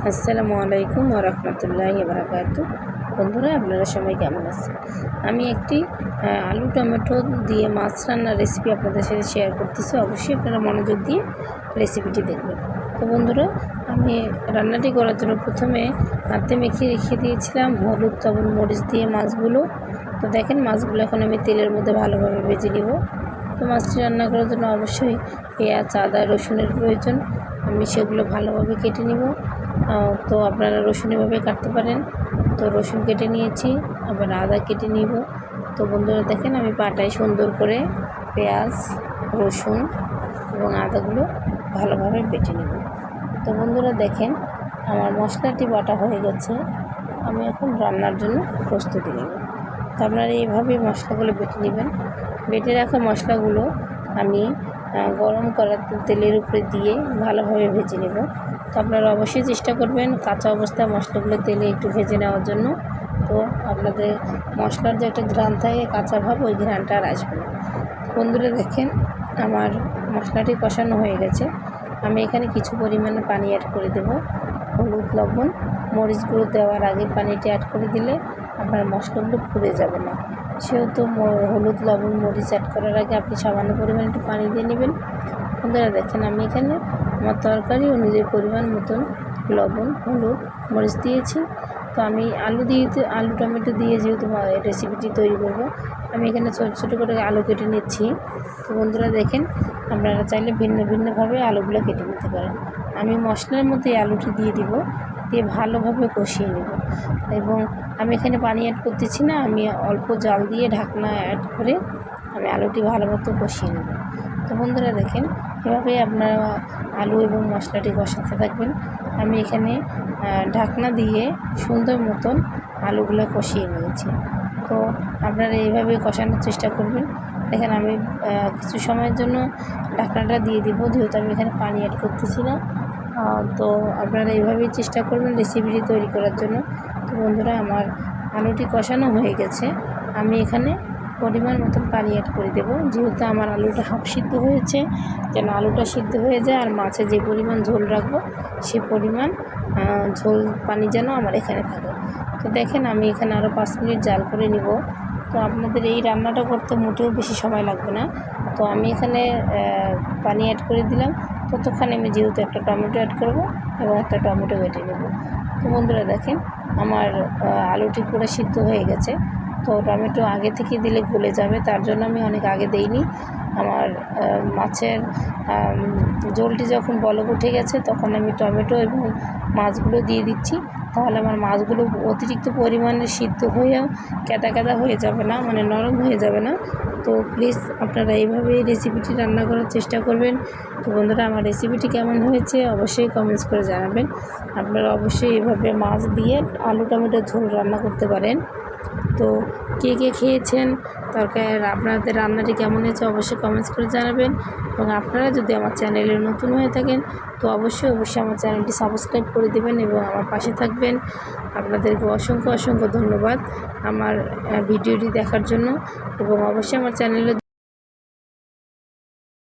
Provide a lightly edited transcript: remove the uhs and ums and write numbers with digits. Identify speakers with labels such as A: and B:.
A: আসসালামু আলাইকুম ওয়া রাহমাতুল্লাহি ওয়া বারাকাতুহু। বন্ধুরা, আপনারা সবাই কেমন আছেন? আমি একটি আলু টমেটো দিয়ে মাছ রান্নার রেসিপি আপনাদের সাথে শেয়ার করতেছি। অবশ্যই আপনারা মনোযোগ দিয়ে রেসিপিটি দেখবেন। তো বন্ধুরা, আমি রান্নাটি করার জন্য প্রথমে হাতে মেখে রেখে দিয়েছিলাম হলুদ, লবণ, মরিচ দিয়ে মাছগুলো। তো দেখেন, মাছগুলো এখন আমি তেলের মধ্যে ভালোভাবে ভেজে নিব। তো মাছটি রান্না করার জন্য অবশ্যই পেঁয়াজ, আদা, রসুনের প্রয়োজন। আমি সেগুলো ভালোভাবে কেটে নিব। তো আপনারা রসুন এভাবে কাটতে পারেন। তো রসুন কেটে নিয়েছি, আবার আদা কেটে নিব। তো বন্ধুরা দেখেন, আমি পাটায় সুন্দর করে পেঁয়াজ, রসুন এবং আদাগুলো ভালোভাবে বেটে নেব। তো বন্ধুরা দেখেন, আমার মশলাটি বাটা হয়ে গেছে। আমি এখন রান্নার জন্য প্রস্তুতি নেব। তো আপনারা এইভাবেই মশলাগুলো বেটে নেবেন। বেটে রাখা মশলাগুলো আমি গরম করা তেলের উপরে দিয়ে ভালোভাবে ভেজে নেব। তো আপনারা অবশ্যই চেষ্টা করবেন কাঁচা অবস্থায় মশলাগুলো তেলে একটু ভেজে নেওয়ার জন্য। তো আপনাদের মশলার যে একটা ঘ্রাণ থাকে, কাঁচা ভাব, ওই ঘ্রাণটা আর আসবে না। বন্ধুরা দেখেন, আমার মশলাটি কষানো হয়ে গেছে। আমি এখানে কিছু পরিমাণে পানি অ্যাড করে দেব। হলুদ, লবণ, মরিচ গুঁড়ো দেওয়ার আগে পানিটি অ্যাড করে দিলে আপনার মশলাগুলো পুড়ে যাবে না। সেহেতু হলুদ, লবণ, মরিচ অ্যাড করার আগে আপনি সামান্য পরিমাণে একটু পানি দিয়ে নেবেন। বন্ধুরা দেখেন, আমি এখানে আমার তরকারি অনুযায়ী পরিমাণ মতন লবণ, হলুদ, মরিচ দিয়েছি। তো আমি আলু টমেটো দিয়ে যেহেতু রেসিপিটি তৈরি করব, আমি এখানে ছোটো ছোটো করে আলু কেটে নিচ্ছি। তো বন্ধুরা দেখেন, আপনারা চাইলে ভিন্ন ভিন্নভাবে আলুগুলো কেটে নিতে পারেন। আমি মশলার মধ্যে আলুটি দিয়ে দিব, দিয়ে ভালোভাবে কষিয়ে নেব। এবং আমি এখানে পানি অ্যাড করতেছি না, আমি অল্প জাল দিয়ে ঢাকনা অ্যাড করে আমি আলুটি ভালো মতো কষিয়ে নেব। তো বন্ধুরা দেখেন, এভাবে আপনারা আলু এবং মশলাটি কষাতে থাকবেন। আমি এখানে ঢাকনা দিয়ে সুন্দর মতন আলুগুলো কষিয়ে নিয়েছি। তো আপনারা এইভাবে কষানোর চেষ্টা করবেন। দেখেন, আমি কিছু সময়ের জন্য ঢাকনাটা দিয়ে দিব, যেহেতু আমি এখানে পানি অ্যাড করতেছি না। তো আপনারা এইভাবেই চেষ্টা করবেন রেসিপিটি তৈরি করার জন্য। তো বন্ধুরা, আমার আলুটি কষানো হয়ে গেছে। আমি এখানে পরিমাণ মতন পানি অ্যাড করে দেবো, যেহেতু আমার আলুটা হাফ সিদ্ধ হয়েছে। যেন আলুটা সিদ্ধ হয়ে যায় আর মাছে যে পরিমাণ ঝোল রাখবো সে পরিমাণ ঝোল পানি যেন আমার এখানে থাকে। তো দেখেন, আমি এখানে আরও 5 মিনিট জাল করে নিব। তো আপনাদের এই রান্নাটা করতে মোটেও বেশি সময় লাগবে না। তো আমি এখানে পানি অ্যাড করে দিলাম। ততক্ষণে আমি যেহেতু একটা টমেটো অ্যাড করব এবং একটা টমেটো কেটে নেব। তো বন্ধুরা দেখেন, আমার আলুটি পুরো সিদ্ধ হয়ে গেছে। তো টমেটো আগে থেকে দিলে গলে যাবে, তার জন্য আমি অনেক আগে দেইনি। আমার মাছের ঝোলটি যখন বলক উঠে গেছে, তখন আমি টমেটো এবং মাছগুলো দিয়ে দিচ্ছি। তাহলে আমার মাছগুলো অতিরিক্ত পরিমাণে সিদ্ধ হয়েও কাদা কাদা হয়ে যাবে না, মানে নরম হয়ে যাবে না। তো প্লিজ আপনারা এইভাবে এই রেসিপিটি রান্না করার চেষ্টা করবেন। তো বন্ধুরা, আমার রেসিপিটি কেমন হয়েছে অবশ্যই কমেন্টস করে জানাবেন। আপনারা অবশ্যই এভাবে মাছ দিয়ে আলু টমেটোর ঝোল রান্না করতে পারেন। তো কে কে খেয়েছেন, তরকারি আপনাদের রান্নাটি কেমন হয়েছে অবশ্যই কমেন্টস করে জানাবেন। এবং আপনারা যদি আমার চ্যানেলে নতুন হয়ে থাকেন, তো অবশ্যই আমার চ্যানেলটি সাবস্ক্রাইব করে দেবেন এবং আমার পাশে থাকবেন। আপনাদেরকে অসংখ্য অসংখ্য ধন্যবাদ আমার ভিডিওটি দেখার জন্য। এবং অবশ্যই আমার চ্যানেলে